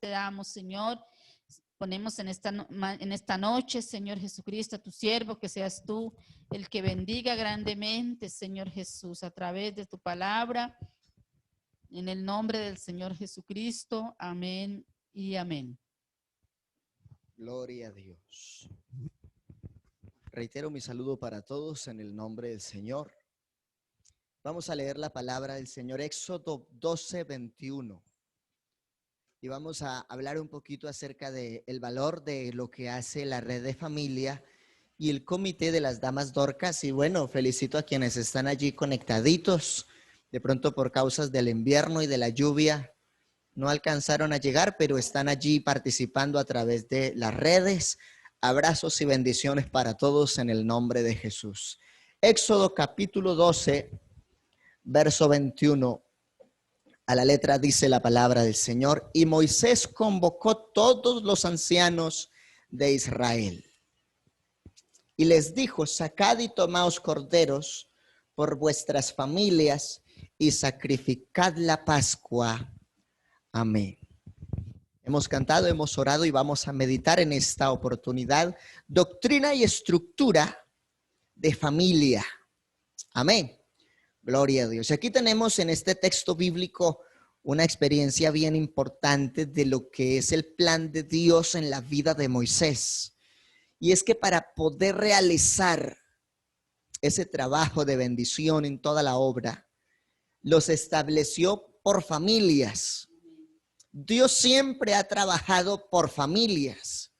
te damos, Señor. Ponemos en esta noche, Señor Jesucristo, a tu siervo, que seas tú el que bendiga grandemente, Señor Jesús, a través de tu palabra. En el nombre del Señor Jesucristo. Amén y amén. Gloria a Dios. Reitero mi saludo para todos en el nombre del Señor. Vamos a leer la palabra del Señor, Éxodo 12, 21. Y vamos a hablar un poquito acerca del valor de lo que hace la red de familia y el comité de las damas Dorcas. Y bueno, felicito a quienes están allí conectaditos. De pronto por causas del invierno y de la lluvia no alcanzaron a llegar, pero están allí participando a través de las redes. Abrazos y bendiciones para todos en el nombre de Jesús. Éxodo capítulo 12, verso 21. A la letra dice la palabra del Señor: y Moisés convocó todos los ancianos de Israel y les dijo: sacad y tomaos corderos por vuestras familias y sacrificad la Pascua. Amén. Hemos cantado, hemos orado y vamos a meditar en esta oportunidad doctrina y estructura de familia. Amén. Gloria a Dios. Y aquí tenemos en este texto bíblico una experiencia bien importante de lo que es el plan de Dios en la vida de Moisés. Y es que para poder realizar ese trabajo de bendición en toda la obra, los estableció por familias. Dios siempre ha trabajado por familias.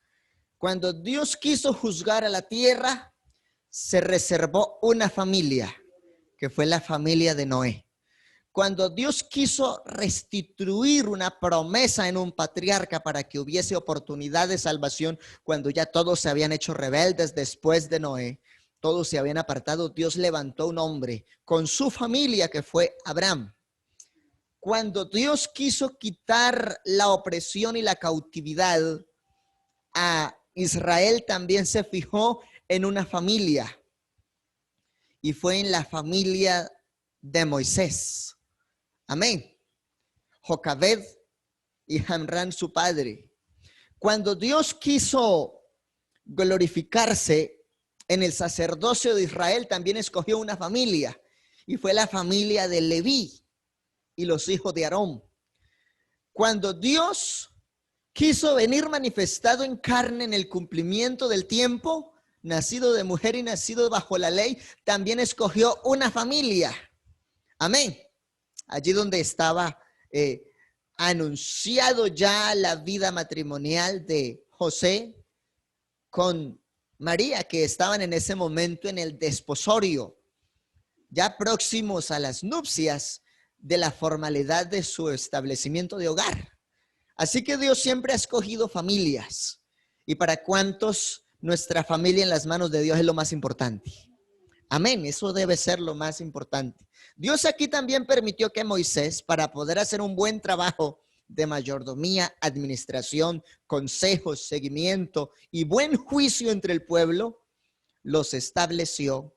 Cuando Dios quiso juzgar a la tierra, se reservó una familia, que fue la familia de Noé. Cuando Dios quiso restituir una promesa en un patriarca para que hubiese oportunidad de salvación, cuando ya todos se habían hecho rebeldes después de Noé, todos se habían apartado, Dios levantó un hombre con su familia que fue Abraham. Cuando Dios quiso quitar la opresión y la cautividad a Israel, también se fijó en una familia, y fue en la familia de Moisés. Amén. Jocabed y Amram su padre. Cuando Dios quiso glorificarse en el sacerdocio de Israel, también escogió una familia, y fue la familia de Leví y los hijos de Aarón. Cuando Dios quiso venir manifestado en carne en el cumplimiento del tiempo, nacido de mujer y nacido bajo la ley, también escogió una familia. Amén. Allí donde estaba anunciado ya la vida matrimonial de José con María, que estaban en ese momento en el desposorio, ya próximos a las nupcias de la formalidad de su establecimiento de hogar. Así que Dios siempre ha escogido familias. ¿Y para cuántos nuestra familia en las manos de Dios es lo más importante? Amén, eso debe ser lo más importante. Dios aquí también permitió que Moisés, para poder hacer un buen trabajo de mayordomía, administración, consejos, seguimiento y buen juicio entre el pueblo, los estableció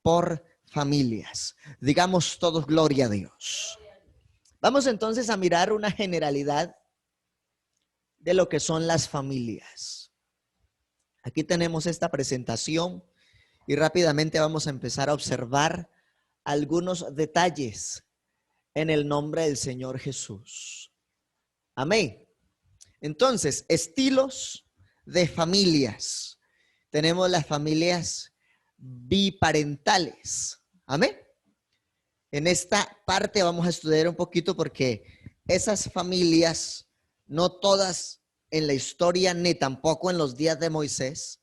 por familias. Digamos todos gloria a Dios. Vamos entonces a mirar una generalidad de lo que son las familias. Aquí tenemos esta presentación y rápidamente vamos a empezar a observar algunos detalles en el nombre del Señor Jesús. Amén. Entonces, estilos de familias. Tenemos las familias biparentales. Amén. En esta parte vamos a estudiar un poquito porque esas familias, no todas en la historia ni tampoco en los días de Moisés,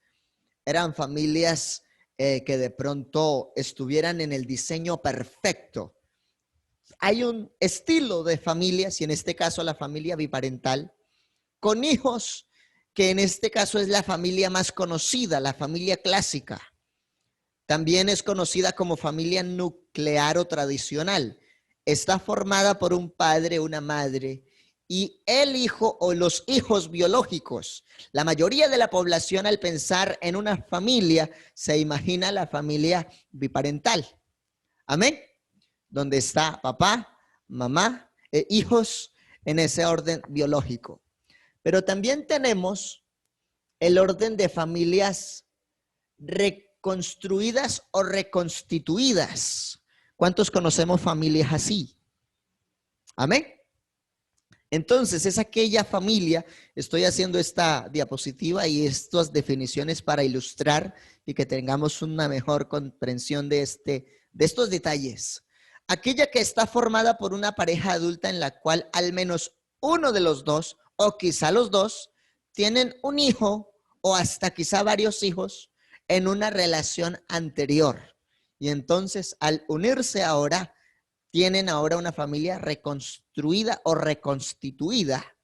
eran familias que de pronto estuvieran en el diseño perfecto. Hay un estilo de familias, y en este caso la familia biparental, con hijos, que en este caso es la familia más conocida, la familia clásica. También es conocida como familia nuclear o tradicional. Está formada por un padre, una madre y el hijo o los hijos biológicos. La mayoría de la población, al pensar en una familia, se imagina la familia biparental. Amén. Donde está papá, mamá e hijos en ese orden biológico. Pero también tenemos el orden de familias reconstruidas o reconstituidas. ¿Cuántos conocemos familias así? Amén. Entonces, es aquella familia, estoy haciendo esta diapositiva y estas definiciones para ilustrar y que tengamos una mejor comprensión de estos detalles. Aquella que está formada por una pareja adulta en la cual al menos uno de los dos, o quizá los dos, tienen un hijo o hasta quizá varios hijos en una relación anterior. Y entonces, al unirse ahora, tienen ahora una familia reconstruida o reconstituida.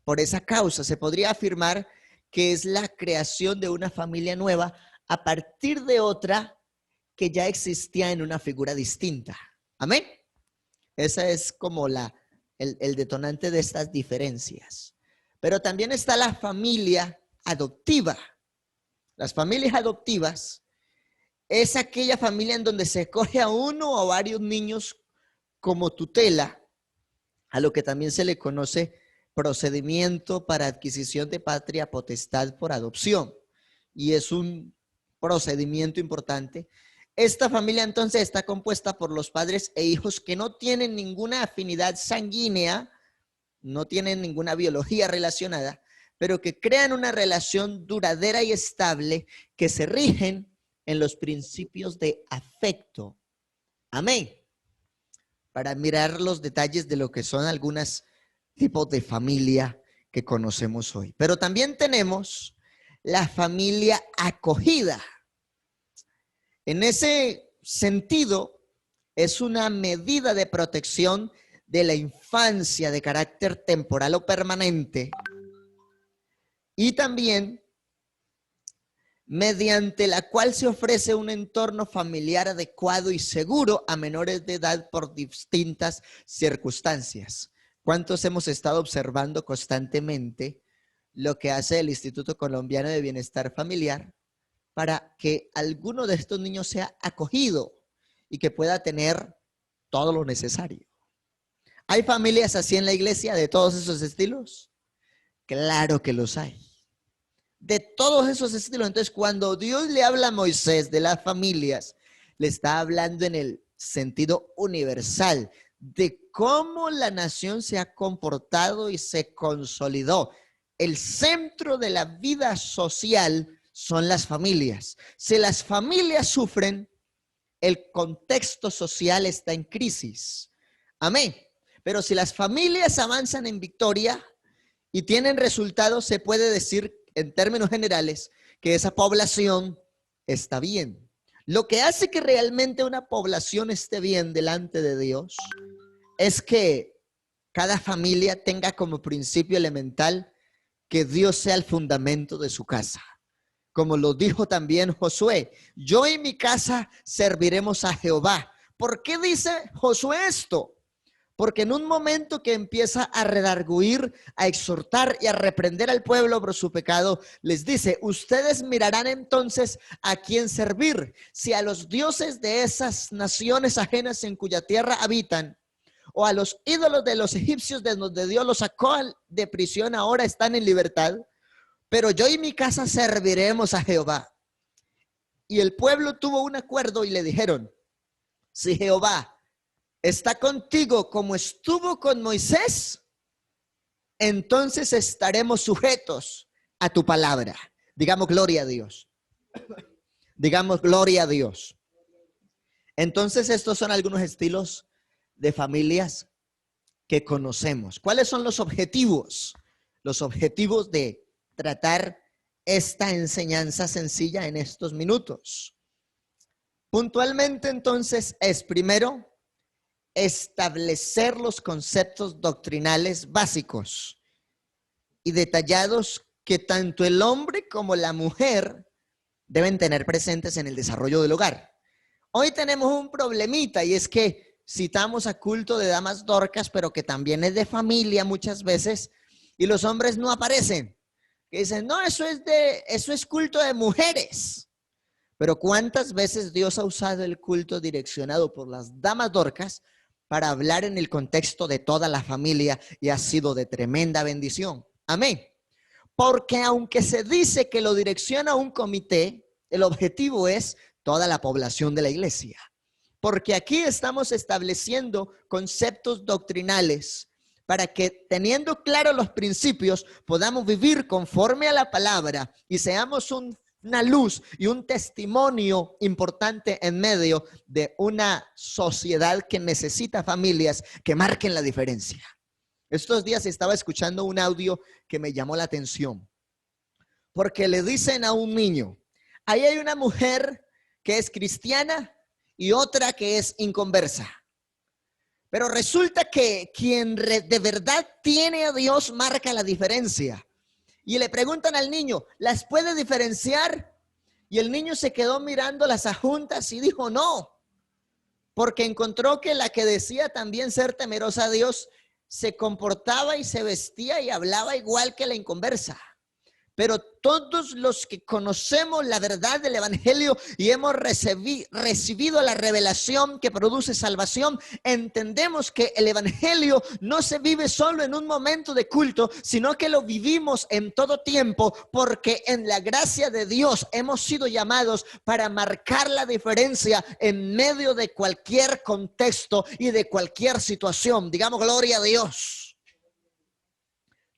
Por esa causa se podría afirmar que es la creación de una familia nueva a partir de otra que ya existía en una figura distinta. Amén. Esa es como el detonante de estas diferencias. Pero también está la familia adoptiva. Las familias adoptivas es aquella familia en donde se coge a uno o varios niños como tutela, a lo que también se le conoce procedimiento para adquisición de patria potestad por adopción. Y es un procedimiento importante. Esta familia entonces está compuesta por los padres e hijos que no tienen ninguna afinidad sanguínea, no tienen ninguna biología relacionada, pero que crean una relación duradera y estable que se rigen en los principios de afecto. Amén. Para mirar los detalles de lo que son algunos tipos de familia que conocemos hoy. Pero también tenemos la familia acogida. En ese sentido, es una medida de protección de la infancia de carácter temporal o permanente y también mediante la cual se ofrece un entorno familiar adecuado y seguro a menores de edad por distintas circunstancias. ¿Cuántos hemos estado observando constantemente lo que hace el Instituto Colombiano de Bienestar Familiar para que alguno de estos niños sea acogido y que pueda tener todo lo necesario? ¿Hay familias así en la iglesia de todos esos estilos? Claro que los hay. De todos esos estilos. Entonces, cuando Dios le habla a Moisés de las familias, le está hablando en el sentido universal de cómo la nación se ha comportado y se consolidó. El centro de la vida social son las familias. Si las familias sufren, el contexto social está en crisis. Amén. Pero si las familias avanzan en victoria y tienen resultados, se puede decir en términos generales que esa población está bien. Lo que hace que realmente una población esté bien delante de Dios es que cada familia tenga como principio elemental que Dios sea el fundamento de su casa. Como lo dijo también Josué, yo y mi casa serviremos a Jehová. ¿Por qué dice Josué esto? Porque en un momento que empieza a redarguir, a exhortar y a reprender al pueblo por su pecado, les dice, ustedes mirarán entonces a quién servir, si a los dioses de esas naciones ajenas en cuya tierra habitan, o a los ídolos de los egipcios de donde Dios los sacó de prisión, ahora están en libertad, pero yo y mi casa serviremos a Jehová. Y el pueblo tuvo un acuerdo y le dijeron, si Jehová está contigo como estuvo con Moisés, entonces estaremos sujetos a tu palabra. Digamos gloria a Dios. Digamos gloria a Dios. Entonces estos son algunos estilos de familias que conocemos. ¿Cuáles son los objetivos? Los objetivos de tratar esta enseñanza sencilla en estos minutos. Puntualmente entonces es primero establecer los conceptos doctrinales básicos y detallados que tanto el hombre como la mujer deben tener presentes en el desarrollo del hogar. Hoy tenemos un problemita y es que citamos a culto de damas Dorcas, pero que también es de familia muchas veces, y los hombres no aparecen. Que dicen, no, eso es culto de mujeres. Pero ¿cuántas veces Dios ha usado el culto direccionado por las damas Dorcas para hablar en el contexto de toda la familia y ha sido de tremenda bendición? Amén. Porque aunque se dice que lo direcciona un comité, el objetivo es toda la población de la iglesia. Porque aquí estamos estableciendo conceptos doctrinales para que, teniendo claros los principios, podamos vivir conforme a la palabra y seamos una luz y un testimonio importante en medio de una sociedad que necesita familias que marquen la diferencia. Estos días estaba escuchando un audio que me llamó la atención, porque le dicen a un niño, ahí hay una mujer que es cristiana y otra que es inconversa. Pero resulta que quien de verdad tiene a Dios marca la diferencia. Y le preguntan al niño, ¿las puede diferenciar? Y el niño se quedó mirando las adjuntas y dijo no, porque encontró que la que decía también ser temerosa a Dios se comportaba y se vestía y hablaba igual que la inconversa. Pero todos los que conocemos la verdad del evangelio y hemos recibido la revelación que produce salvación, entendemos que el evangelio no se vive solo en un momento de culto, sino que lo vivimos en todo tiempo, porque en la gracia de Dios hemos sido llamados para marcar la diferencia en medio de cualquier contexto y de cualquier situación. Digamos gloria a Dios.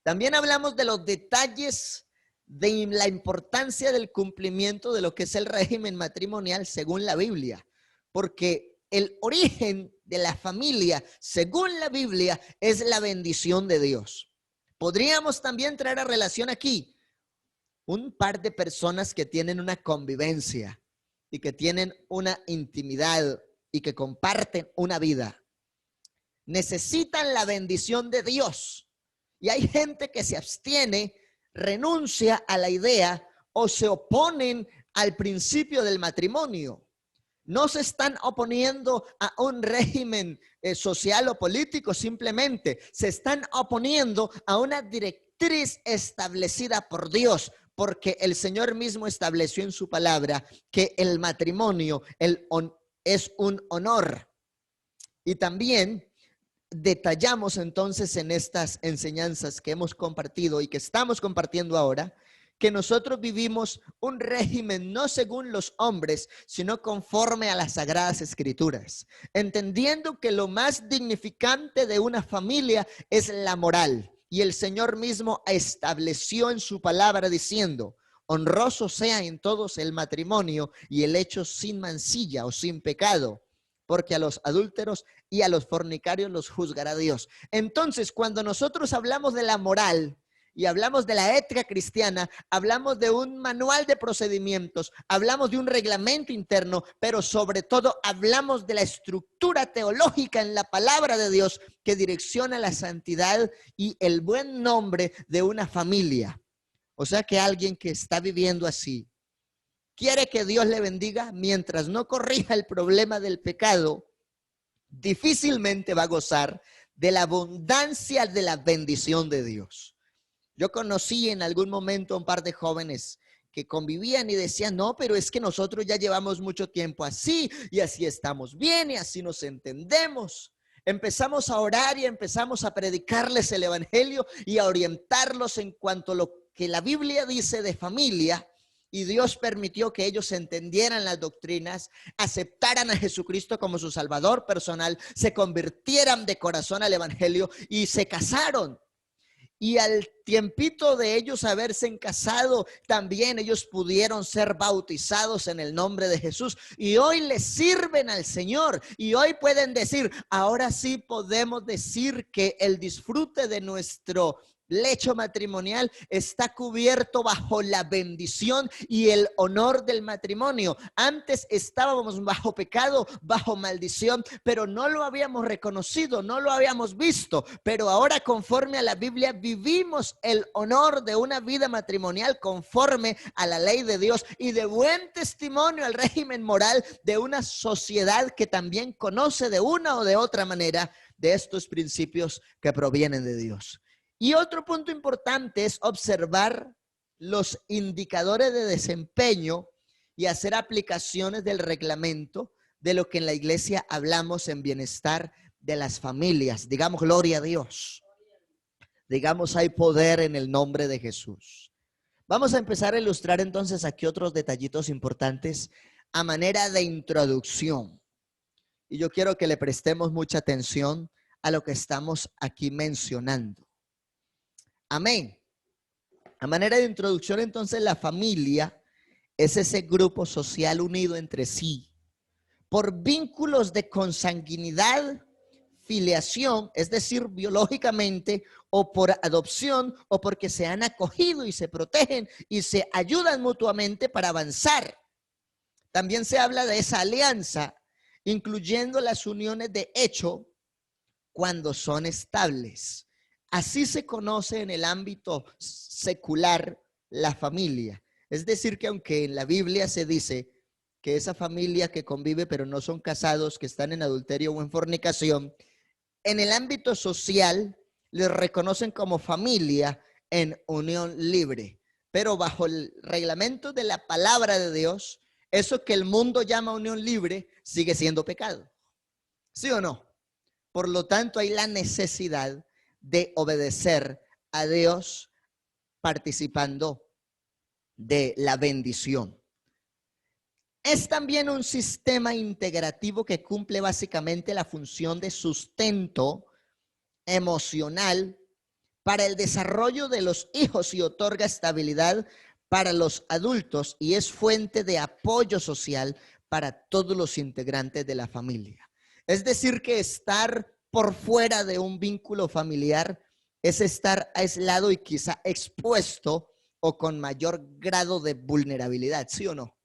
También hablamos de los detalles de la importancia del cumplimiento de lo que es el régimen matrimonial según la Biblia, porque el origen de la familia según la Biblia es la bendición de Dios. Podríamos también traer a relación aquí un par de personas que tienen una convivencia y que tienen una intimidad y que comparten una vida. Necesitan la bendición de Dios y hay gente que se abstiene, renuncia a la idea o se oponen al principio del matrimonio. No se están oponiendo a un régimen social o político, simplemente se están oponiendo a una directriz establecida por Dios, porque el Señor mismo estableció en su palabra que el matrimonio es un honor. Y también detallamos entonces en estas enseñanzas que hemos compartido y que estamos compartiendo ahora, que nosotros vivimos un régimen no según los hombres, sino conforme a las Sagradas Escrituras, entendiendo que lo más dignificante de una familia es la moral. Y el Señor mismo estableció en su palabra diciendo, honroso sea en todos el matrimonio y el hecho sin mancilla o sin pecado, porque a los adúlteros y a los fornicarios los juzgará Dios. Entonces, cuando nosotros hablamos de la moral y hablamos de la ética cristiana, hablamos de un manual de procedimientos, hablamos de un reglamento interno, pero sobre todo hablamos de la estructura teológica en la palabra de Dios que direcciona la santidad y el buen nombre de una familia. O sea que alguien que está viviendo así, quiere que Dios le bendiga, mientras no corrija el problema del pecado, difícilmente va a gozar de la abundancia de la bendición de Dios. Yo conocí en algún momento a un par de jóvenes que convivían y decían, no, pero es que nosotros ya llevamos mucho tiempo así y así estamos bien y así nos entendemos. Empezamos a orar y empezamos a predicarles el evangelio y a orientarlos en cuanto a lo que la Biblia dice de familia. Y Dios permitió que ellos entendieran las doctrinas, aceptaran a Jesucristo como su Salvador personal, se convirtieran de corazón al evangelio y se casaron. Y al tiempito de ellos haberse casado, también ellos pudieron ser bautizados en el nombre de Jesús. Y hoy les sirven al Señor. Y hoy pueden decir, ahora sí podemos decir que el disfrute de nuestro lecho matrimonial está cubierto bajo la bendición y el honor del matrimonio. Antes estábamos bajo pecado, bajo maldición, pero no lo habíamos reconocido, no lo habíamos visto. Pero ahora, conforme a la Biblia, vivimos el honor de una vida matrimonial conforme a la ley de Dios y de buen testimonio al régimen moral de una sociedad que también conoce de una o de otra manera de estos principios que provienen de Dios. Y otro punto importante es observar los indicadores de desempeño y hacer aplicaciones del reglamento de lo que en la iglesia hablamos en bienestar de las familias. Digamos gloria a Dios. Digamos, hay poder en el nombre de Jesús. Vamos a empezar a ilustrar entonces aquí otros detallitos importantes a manera de introducción. Y yo quiero que le prestemos mucha atención a lo que estamos aquí mencionando. Amén. A manera de introducción, entonces, la familia es ese grupo social unido entre sí por vínculos de consanguinidad, filiación, es decir, biológicamente, o por adopción, o porque se han acogido y se protegen y se ayudan mutuamente para avanzar. También se habla de esa alianza, incluyendo las uniones de hecho cuando son estables. Así se conoce en el ámbito secular la familia. Es decir, que aunque en la Biblia se dice que esa familia que convive pero no son casados, que están en adulterio o en fornicación, en el ámbito social les reconocen como familia en unión libre. Pero bajo el reglamento de la palabra de Dios, eso que el mundo llama unión libre sigue siendo pecado. ¿Sí o no? Por lo tanto, hay la necesidad de obedecer a Dios participando de la bendición. Es también un sistema integrativo que cumple básicamente la función de sustento emocional para el desarrollo de los hijos y otorga estabilidad para los adultos y es fuente de apoyo social para todos los integrantes de la familia. Es decir, que estar por fuera de un vínculo familiar es estar aislado y quizá expuesto o con mayor grado de vulnerabilidad, ¿sí o no?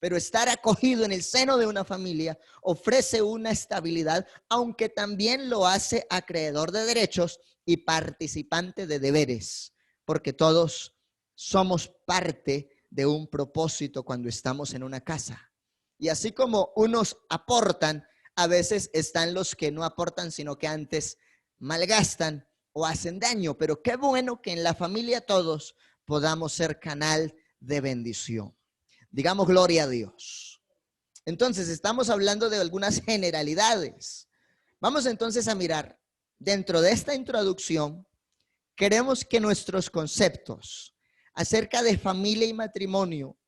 Pero estar acogido en el seno de una familia ofrece una estabilidad, aunque también lo hace acreedor de derechos y participante de deberes, porque todos somos parte de un propósito cuando estamos en una casa. Y así como unos aportan, a veces están los que no aportan, sino que antes malgastan o hacen daño. Pero qué bueno que en la familia todos podamos ser canal de bendición. Digamos gloria a Dios. Entonces, estamos hablando de algunas generalidades. Vamos entonces a mirar, dentro de esta introducción, queremos que nuestros conceptos acerca de familia y matrimonio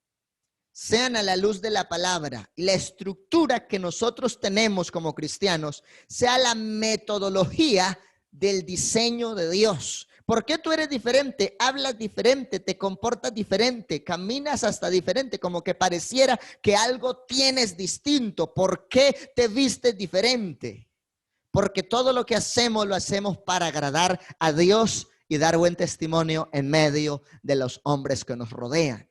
sean a la luz de la palabra y la estructura que nosotros tenemos como cristianos sea la metodología del diseño de Dios. ¿Por qué tú eres diferente? Hablas diferente, te comportas diferente, caminas hasta diferente, como que pareciera que algo tienes distinto. ¿Por qué te vistes diferente? Porque todo lo que hacemos lo hacemos para agradar a Dios y dar buen testimonio en medio de los hombres que nos rodean.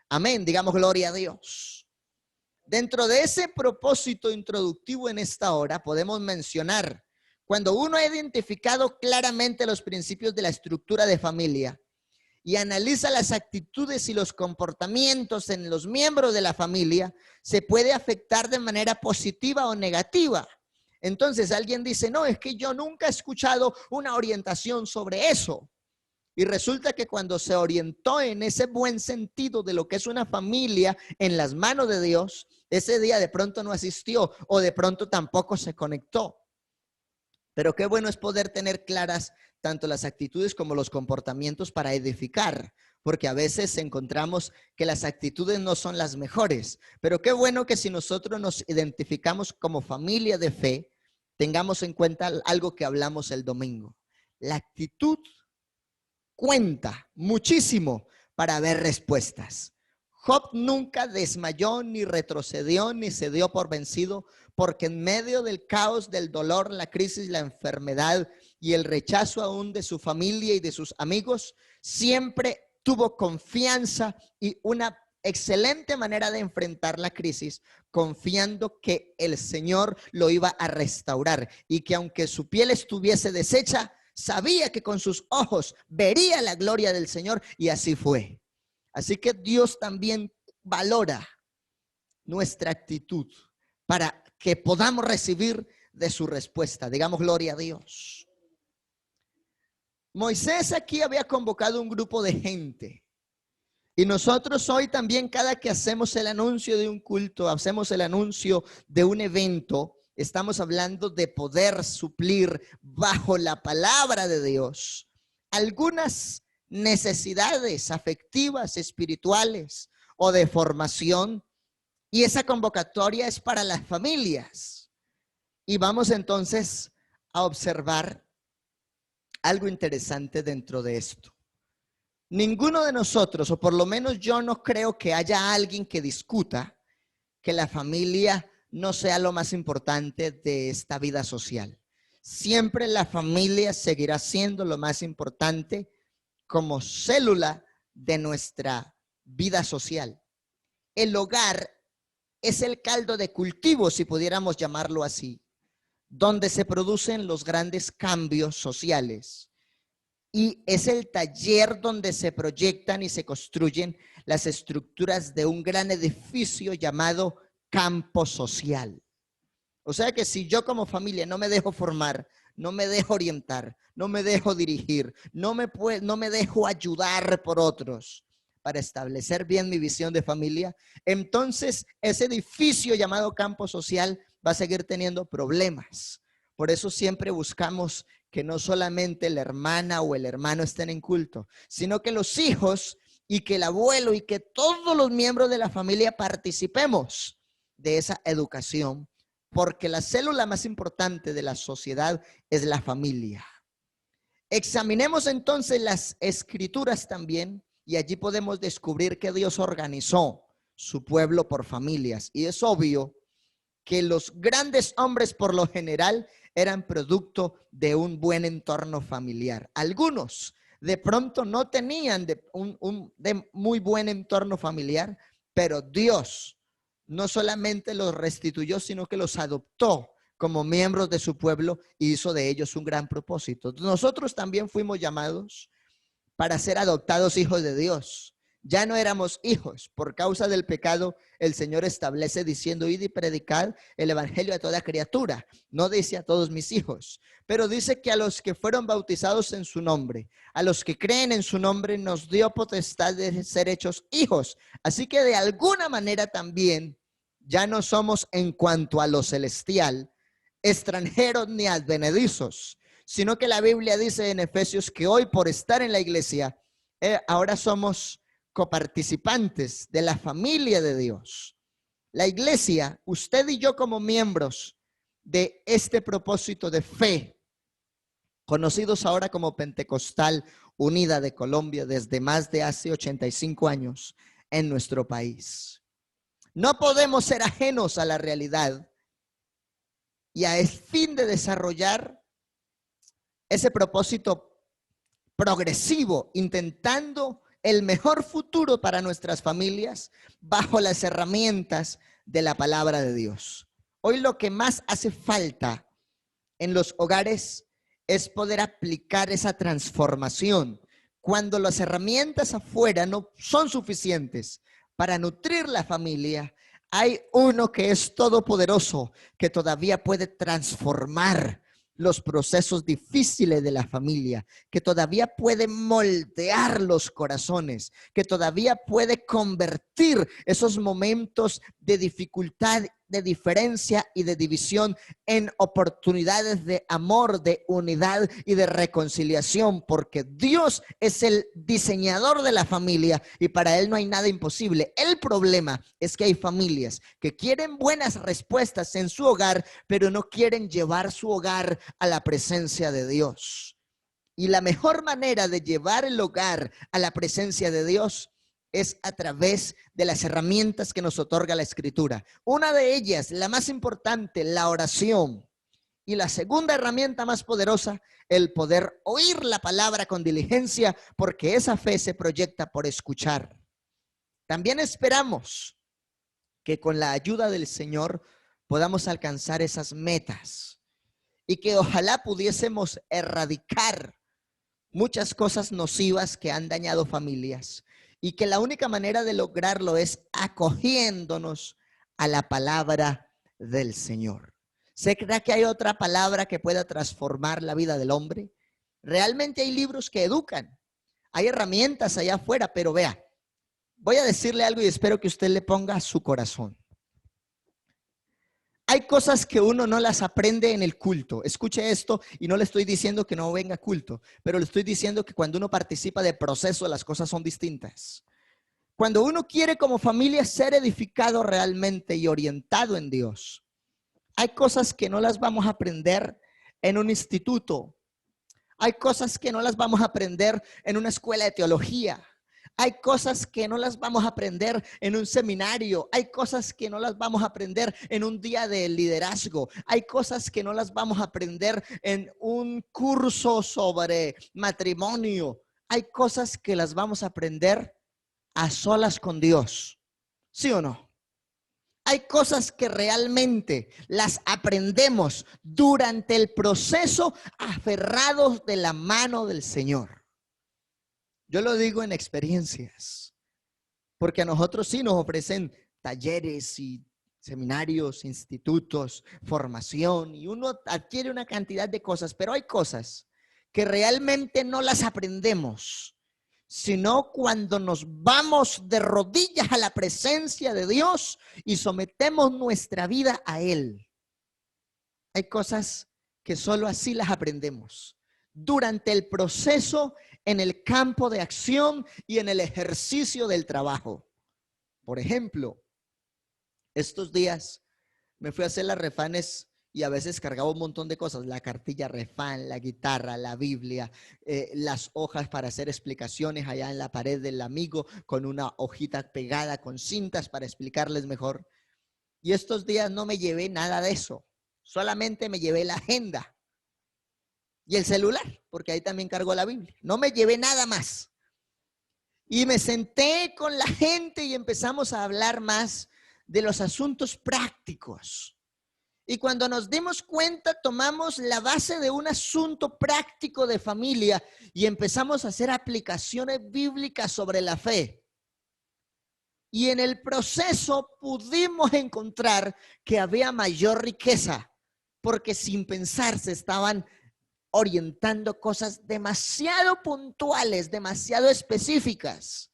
Amén, digamos gloria a Dios. Dentro de ese propósito introductivo en esta hora podemos mencionar, cuando uno ha identificado claramente los principios de la estructura de familia y analiza las actitudes y los comportamientos en los miembros de la familia, se puede afectar de manera positiva o negativa. Entonces alguien dice, no, es que yo nunca he escuchado una orientación sobre eso. Y resulta que cuando se orientó en ese buen sentido de lo que es una familia en las manos de Dios, ese día de pronto no asistió o de pronto tampoco se conectó. Pero qué bueno es poder tener claras tanto las actitudes como los comportamientos para edificar, porque a veces encontramos que las actitudes no son las mejores. Pero qué bueno que si nosotros nos identificamos como familia de fe, tengamos en cuenta algo que hablamos el domingo. La actitud cuenta muchísimo para ver respuestas. Job nunca desmayó, ni retrocedió, ni se dio por vencido, porque en medio del caos, del dolor, la crisis, la enfermedad y el rechazo aún de su familia y de sus amigos, siempre tuvo confianza y una excelente manera de enfrentar la crisis, confiando que el Señor lo iba a restaurar y que aunque su piel estuviese deshecha, sabía que con sus ojos vería la gloria del Señor y así fue. Así que Dios también valora nuestra actitud para que podamos recibir de su respuesta. Digamos gloria a Dios. Moisés aquí había convocado un grupo de gente. Y nosotros hoy también, cada que hacemos el anuncio de un culto, hacemos el anuncio de un evento, estamos hablando de poder suplir bajo la palabra de Dios algunas necesidades afectivas, espirituales o de formación, y esa convocatoria es para las familias. Y vamos entonces a observar algo interesante dentro de esto. Ninguno de nosotros, o por lo menos yo no creo que haya alguien que discuta que la familia no sea lo más importante de esta vida social. Siempre la familia seguirá siendo lo más importante como célula de nuestra vida social. El hogar es el caldo de cultivo, si pudiéramos llamarlo así, donde se producen los grandes cambios sociales. Y es el taller donde se proyectan y se construyen las estructuras de un gran edificio llamado campo social. O sea que si yo como familia no me dejo formar, no me dejo orientar, no me dejo dirigir, no me dejo ayudar por otros para establecer bien mi visión de familia, entonces ese edificio llamado campo social va a seguir teniendo problemas. Por eso siempre buscamos que no solamente la hermana o el hermano estén en culto, sino que los hijos y que el abuelo y que todos los miembros de la familia participemos de esa educación, porque la célula más importante de la sociedad es la familia. Examinemos entonces las escrituras también y allí podemos descubrir que Dios organizó su pueblo por familias. Y es obvio que los grandes hombres por lo general eran producto de un buen entorno familiar. Algunos de pronto no tenían de muy buen entorno familiar, pero Dios no solamente los restituyó, sino que los adoptó como miembros de su pueblo y hizo de ellos un gran propósito. Nosotros también fuimos llamados para ser adoptados hijos de Dios. Ya no éramos hijos. Por causa del pecado, el Señor establece diciendo, id y predicad el evangelio a toda criatura. No dice a todos mis hijos, pero dice que a los que fueron bautizados en su nombre, a los que creen en su nombre, nos dio potestad de ser hechos hijos. Así que de alguna manera también ya no somos, en cuanto a lo celestial, extranjeros ni advenedizos, sino que la Biblia dice en Efesios que hoy, por estar en la iglesia, ahora somos coparticipantes de la familia de Dios. La iglesia, usted y yo como miembros de este propósito de fe, conocidos ahora como Pentecostal Unida de Colombia desde más de hace 85 años en nuestro país. No podemos ser ajenos a la realidad y a el fin de desarrollar ese propósito progresivo, intentando el mejor futuro para nuestras familias bajo las herramientas de la palabra de Dios. Hoy lo que más hace falta en los hogares es poder aplicar esa transformación. Cuando las herramientas afuera no son suficientes para nutrir la familia, hay uno que es todopoderoso, que todavía puede transformar los procesos difíciles de la familia, que todavía puede moldear los corazones, que todavía puede convertir esos momentos de dificultad, de diferencia y de división en oportunidades de amor, de unidad y de reconciliación, porque Dios es el diseñador de la familia y para Él no hay nada imposible. El problema es que hay familias que quieren buenas respuestas en su hogar, pero no quieren llevar su hogar a la presencia de Dios. Y la mejor manera de llevar el hogar a la presencia de Dios es a través de las herramientas que nos otorga la Escritura. Una de ellas, la más importante, la oración. Y la segunda herramienta más poderosa, el poder oír la palabra con diligencia, porque esa fe se proyecta por escuchar. También esperamos que con la ayuda del Señor podamos alcanzar esas metas y que ojalá pudiésemos erradicar muchas cosas nocivas que han dañado familias. Y que la única manera de lograrlo es acogiéndonos a la palabra del Señor. ¿Se cree que hay otra palabra que pueda transformar la vida del hombre? Realmente hay libros que educan. Hay herramientas allá afuera, pero vea, voy a decirle algo y espero que usted le ponga a su corazón. Hay cosas que uno no las aprende en el culto. Escuche esto y no le estoy diciendo que no venga a culto, pero le estoy diciendo que cuando uno participa de proceso, las cosas son distintas. Cuando uno quiere como familia ser edificado realmente y orientado en Dios, hay cosas que no las vamos a aprender en un instituto. Hay cosas que no las vamos a aprender en una escuela de teología. Hay cosas que no las vamos a aprender en un seminario. Hay cosas que no las vamos a aprender en un día de liderazgo. Hay cosas que no las vamos a aprender en un curso sobre matrimonio. Hay cosas que las vamos a aprender a solas con Dios. ¿Sí o no? Hay cosas que realmente las aprendemos durante el proceso aferrados de la mano del Señor. Yo lo digo en experiencias, porque a nosotros sí nos ofrecen talleres y seminarios, institutos, formación, y uno adquiere una cantidad de cosas, pero hay cosas que realmente no las aprendemos, sino cuando nos vamos de rodillas a la presencia de Dios y sometemos nuestra vida a Él. Hay cosas que solo así las aprendemos. Durante el proceso, en el campo de acción y en el ejercicio del trabajo. Por ejemplo, estos días me fui a hacer las refanes y a veces cargaba un montón de cosas, la cartilla refán, la guitarra, la Biblia, las hojas para hacer explicaciones allá en la pared del amigo con una hojita pegada con cintas para explicarles mejor. Y estos días no me llevé nada de eso, solamente me llevé la agenda y el celular, porque ahí también cargo la Biblia. No me llevé nada más. Y me senté con la gente y empezamos a hablar más de los asuntos prácticos. Y cuando nos dimos cuenta, tomamos la base de un asunto práctico de familia y empezamos a hacer aplicaciones bíblicas sobre la fe. Y en el proceso pudimos encontrar que había mayor riqueza, porque sin pensar se estaban orientando cosas demasiado puntuales, demasiado específicas.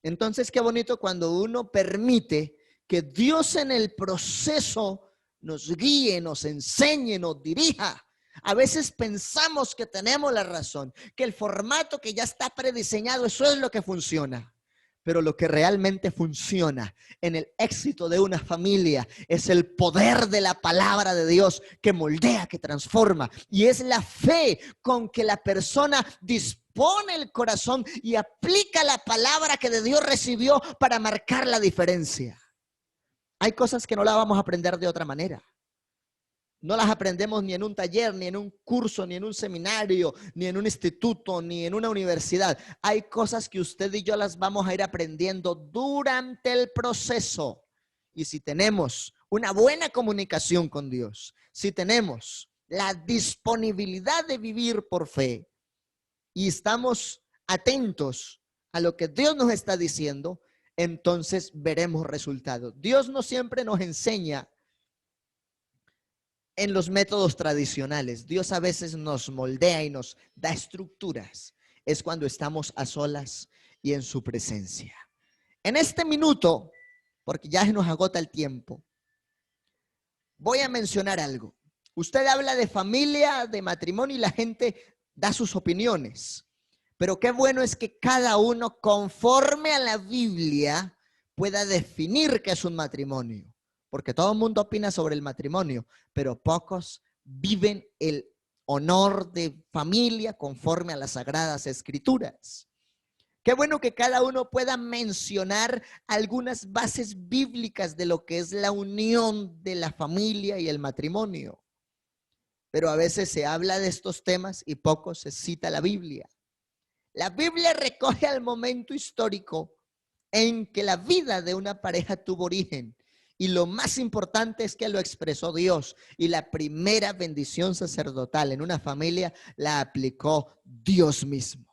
Entonces, qué bonito cuando uno permite que Dios en el proceso nos guíe, nos enseñe, nos dirija. A veces pensamos que tenemos la razón, que el formato que ya está prediseñado, eso es lo que funciona. Pero lo que realmente funciona en el éxito de una familia es el poder de la palabra de Dios que moldea, que transforma. Y es la fe con que la persona dispone el corazón y aplica la palabra que de Dios recibió para marcar la diferencia. Hay cosas que no las vamos a aprender de otra manera. No las aprendemos ni en un taller, ni en un curso, ni en un seminario, ni en un instituto, ni en una universidad. Hay cosas que usted y yo las vamos a ir aprendiendo durante el proceso. Y si tenemos una buena comunicación con Dios, si tenemos la disponibilidad de vivir por fe y estamos atentos a lo que Dios nos está diciendo, entonces veremos resultados. Dios no siempre nos enseña en los métodos tradicionales. Dios a veces nos moldea y nos da estructuras. Es cuando estamos a solas y en su presencia. En este minuto, porque ya se nos agota el tiempo, voy a mencionar algo. Usted habla de familia, de matrimonio y la gente da sus opiniones. Pero qué bueno es que cada uno, conforme a la Biblia, pueda definir qué es un matrimonio. Porque todo el mundo opina sobre el matrimonio, pero pocos viven el honor de familia conforme a las Sagradas Escrituras. Qué bueno que cada uno pueda mencionar algunas bases bíblicas de lo que es la unión de la familia y el matrimonio. Pero a veces se habla de estos temas y poco se cita la Biblia. La Biblia recoge al momento histórico en que la vida de una pareja tuvo origen. Y lo más importante es que lo expresó Dios. Y la primera bendición sacerdotal en una familia la aplicó Dios mismo.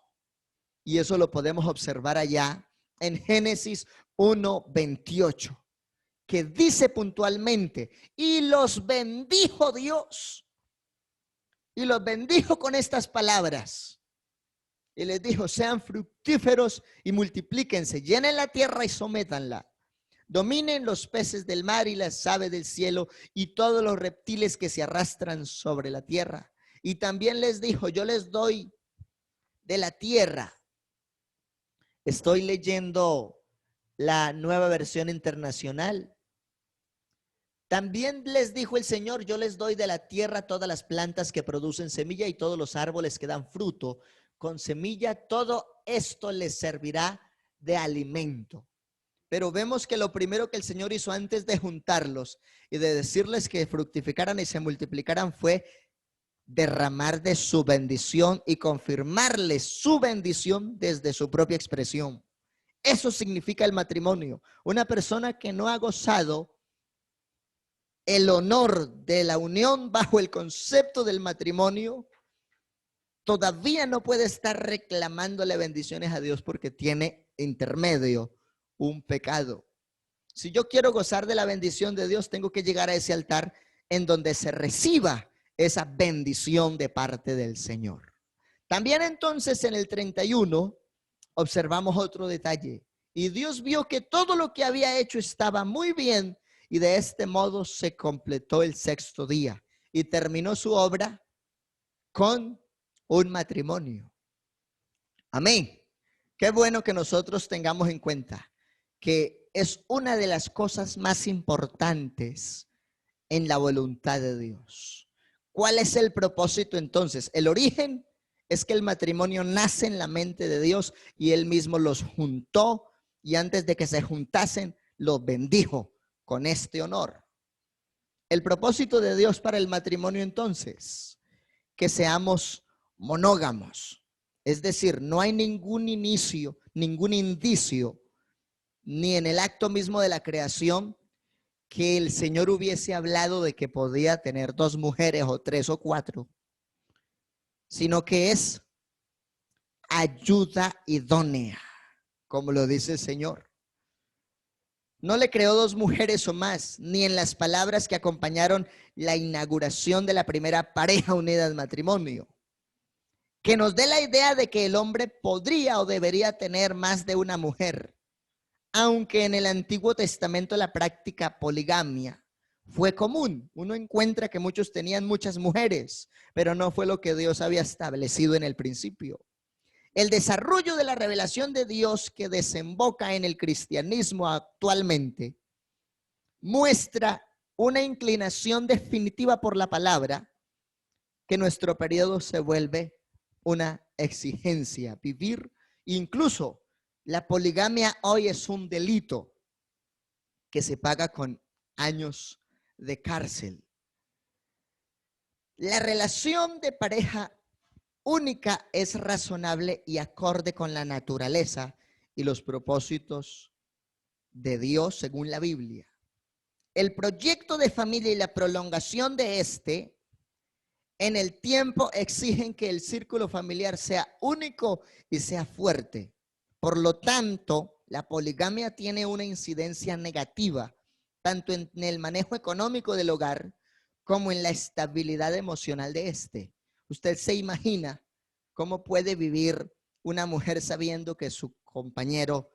Y eso lo podemos observar allá en Génesis 1:28, que dice puntualmente, y los bendijo Dios. Y los bendijo con estas palabras. Y les dijo, sean fructíferos y multiplíquense, llenen la tierra y sométanla. dominen los peces del mar y las aves del cielo y todos los reptiles que se arrastran sobre la tierra. Y también les dijo, yo les doy de la tierra. Estoy leyendo la Nueva Versión Internacional. También les dijo el Señor, yo les doy de la tierra todas las plantas que producen semilla y todos los árboles que dan fruto con semilla, todo esto les servirá de alimento. Pero vemos que lo primero que el Señor hizo antes de juntarlos y de decirles que fructificaran y se multiplicaran fue derramar de su bendición y confirmarles su bendición desde su propia expresión. Eso significa el matrimonio. Una persona que no ha gozado el honor de la unión bajo el concepto del matrimonio, todavía no puede estar reclamándole bendiciones a Dios porque tiene intermedio un pecado. Si yo quiero gozar de la bendición de Dios, tengo que llegar a ese altar en donde se reciba esa bendición de parte del Señor. También entonces en el 31 observamos otro detalle. Y Dios vio que todo lo que había hecho estaba muy bien y de este modo se completó el sexto día y terminó su obra con un matrimonio. Amén. Qué bueno que nosotros tengamos en cuenta que es una de las cosas más importantes en la voluntad de Dios. ¿Cuál es el propósito entonces? El origen es que el matrimonio nace en la mente de Dios y Él mismo los juntó y antes de que se juntasen los bendijo con este honor. El propósito de Dios para el matrimonio entonces, que seamos monógamos. Es decir, no hay ningún inicio, ningún indicio, ni en el acto mismo de la creación, que el Señor hubiese hablado de que podía tener 2 mujeres o 3 o 4, sino que es ayuda idónea, como lo dice el Señor. No le creó 2 mujeres o más, ni en las palabras que acompañaron la inauguración de la primera pareja unida al matrimonio, que nos dé la idea de que el hombre podría o debería tener más de una mujer. Aunque en el Antiguo Testamento la práctica poligamia fue común. Uno encuentra que muchos tenían muchas mujeres, pero no fue lo que Dios había establecido en el principio. El desarrollo de la revelación de Dios que desemboca en el cristianismo actualmente muestra una inclinación definitiva por la palabra, que nuestro periodo se vuelve una exigencia. Vivir incluso la poligamia hoy es un delito que se paga con años de cárcel. La relación de pareja única es razonable y acorde con la naturaleza y los propósitos de Dios según la Biblia. El proyecto de familia y la prolongación de este en el tiempo exigen que el círculo familiar sea único y sea fuerte. Por lo tanto, la poligamia tiene una incidencia negativa, tanto en el manejo económico del hogar como en la estabilidad emocional de este. Usted se imagina cómo puede vivir una mujer sabiendo que su compañero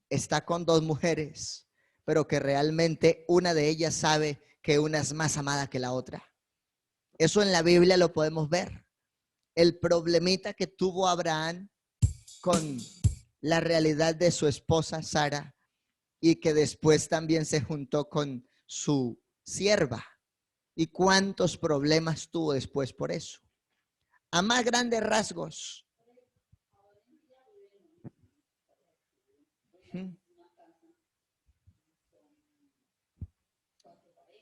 está con 2 mujeres, pero que realmente una de ellas sabe que una es más amada que la otra. Eso en la Biblia lo podemos ver. El problemita que tuvo Abraham con la realidad de su esposa Sara y que después también se juntó con su sierva. ¿Y cuántos problemas tuvo después por eso? A más grandes rasgos.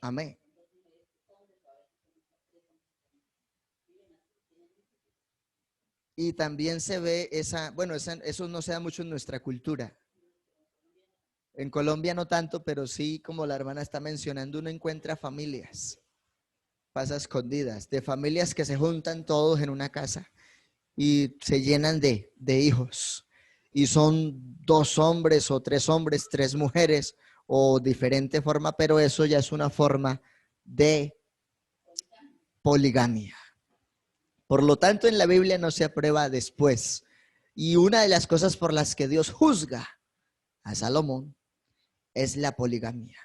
Amén. Y también se ve eso no se da mucho en nuestra cultura. En Colombia no tanto, pero sí, como la hermana está mencionando, uno encuentra familias, pasa escondidas, de familias que se juntan todos en una casa y se llenan de hijos. Y son 2 hombres o 3 hombres, 3 mujeres o diferente forma, pero eso ya es una forma de poligamia. Por lo tanto, en la Biblia no se aprueba después. Y una de las cosas por las que Dios juzga a Salomón es la poligamia.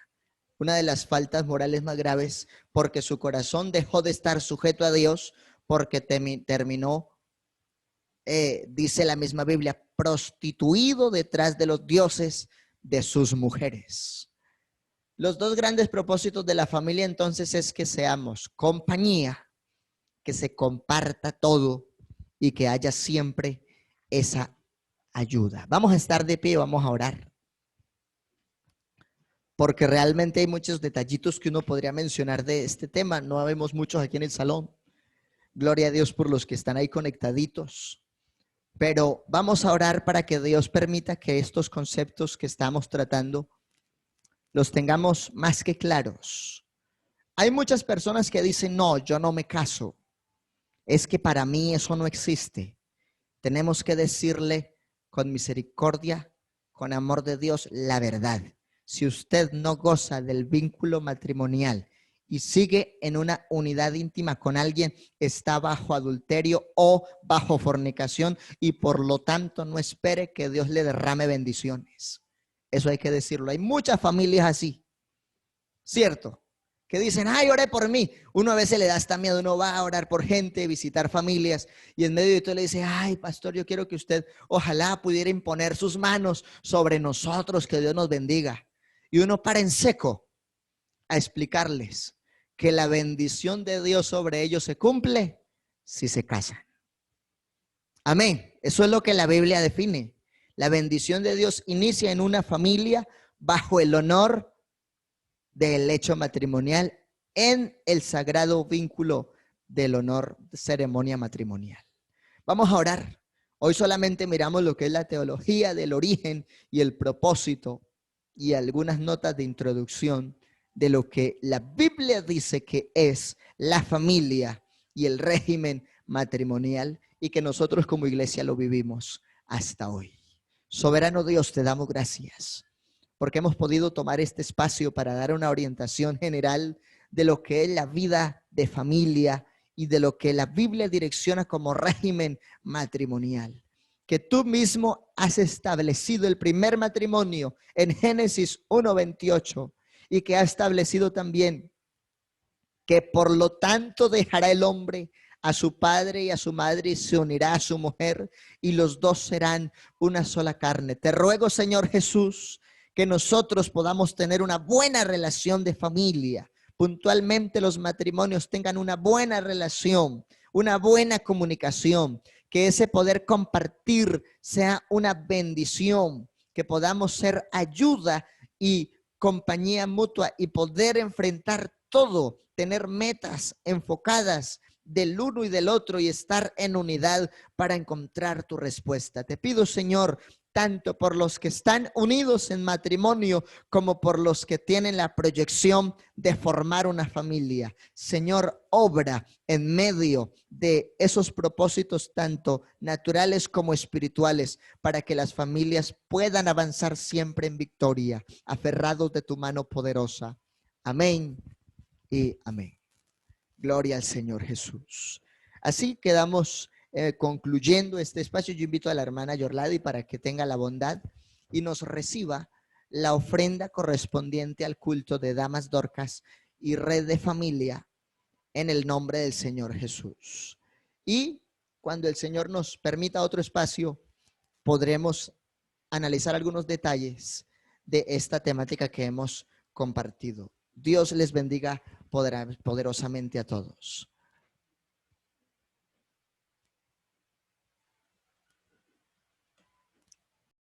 Una de las faltas morales más graves, porque su corazón dejó de estar sujeto a Dios, porque terminó, dice la misma Biblia, prostituido detrás de los dioses de sus mujeres. Los dos grandes propósitos de la familia entonces es que seamos compañía, que se comparta todo y que haya siempre esa ayuda. Vamos a estar de pie, vamos a orar. Porque realmente hay muchos detallitos que uno podría mencionar de este tema. No habemos muchos aquí en el salón. Gloria a Dios por los que están ahí conectaditos. Pero vamos a orar para que Dios permita que estos conceptos que estamos tratando los tengamos más que claros. Hay muchas personas que dicen, no, yo no me caso. Es que para mí eso no existe. Tenemos que decirle con misericordia, con amor de Dios, la verdad. Si usted no goza del vínculo matrimonial y sigue en una unidad íntima con alguien, está bajo adulterio o bajo fornicación y por lo tanto no espere que Dios le derrame bendiciones. Eso hay que decirlo. Hay muchas familias así, ¿cierto? Que dicen, ay, oré por mí. Uno a veces le da hasta miedo, uno va a orar por gente, visitar familias, y en medio de todo le dice, ay, pastor, yo quiero que usted ojalá pudiera imponer sus manos sobre nosotros, que Dios nos bendiga. Y uno para en seco a explicarles que la bendición de Dios sobre ellos se cumple si se casan. Amén. Eso es lo que la Biblia define. La bendición de Dios inicia en una familia bajo el honor del hecho matrimonial en el sagrado vínculo del honor de ceremonia matrimonial. Vamos a orar. Hoy solamente miramos lo que es la teología del origen y el propósito y algunas notas de introducción de lo que la Biblia dice que es la familia y el régimen matrimonial y que nosotros como iglesia lo vivimos hasta hoy. Soberano Dios, te damos gracias porque hemos podido tomar este espacio para dar una orientación general de lo que es la vida de familia y de lo que la Biblia direcciona como régimen matrimonial. Que tú mismo has establecido el primer matrimonio en Génesis 1:28 y que ha establecido también que por lo tanto dejará el hombre a su padre y a su madre y se unirá a su mujer y los dos serán una sola carne. Te ruego, Señor Jesús, que nosotros podamos tener una buena relación de familia. Puntualmente los matrimonios tengan una buena relación, una buena comunicación, que ese poder compartir sea una bendición, que podamos ser ayuda y compañía mutua y poder enfrentar todo, tener metas enfocadas del uno y del otro y estar en unidad para encontrar tu respuesta. Te pido, Señor, tanto por los que están unidos en matrimonio como por los que tienen la proyección de formar una familia. Señor, obra en medio de esos propósitos tanto naturales como espirituales para que las familias puedan avanzar siempre en victoria, aferrados de tu mano poderosa. Amén y amén. Gloria al Señor Jesús. Así quedamos concluyendo este espacio. Yo invito a la hermana Yorladi para que tenga la bondad y nos reciba la ofrenda correspondiente al culto de Damas Dorcas y Red de Familia en el nombre del Señor Jesús. Y cuando el Señor nos permita otro espacio, podremos analizar algunos detalles de esta temática que hemos compartido. Dios les bendiga poderosamente a todos.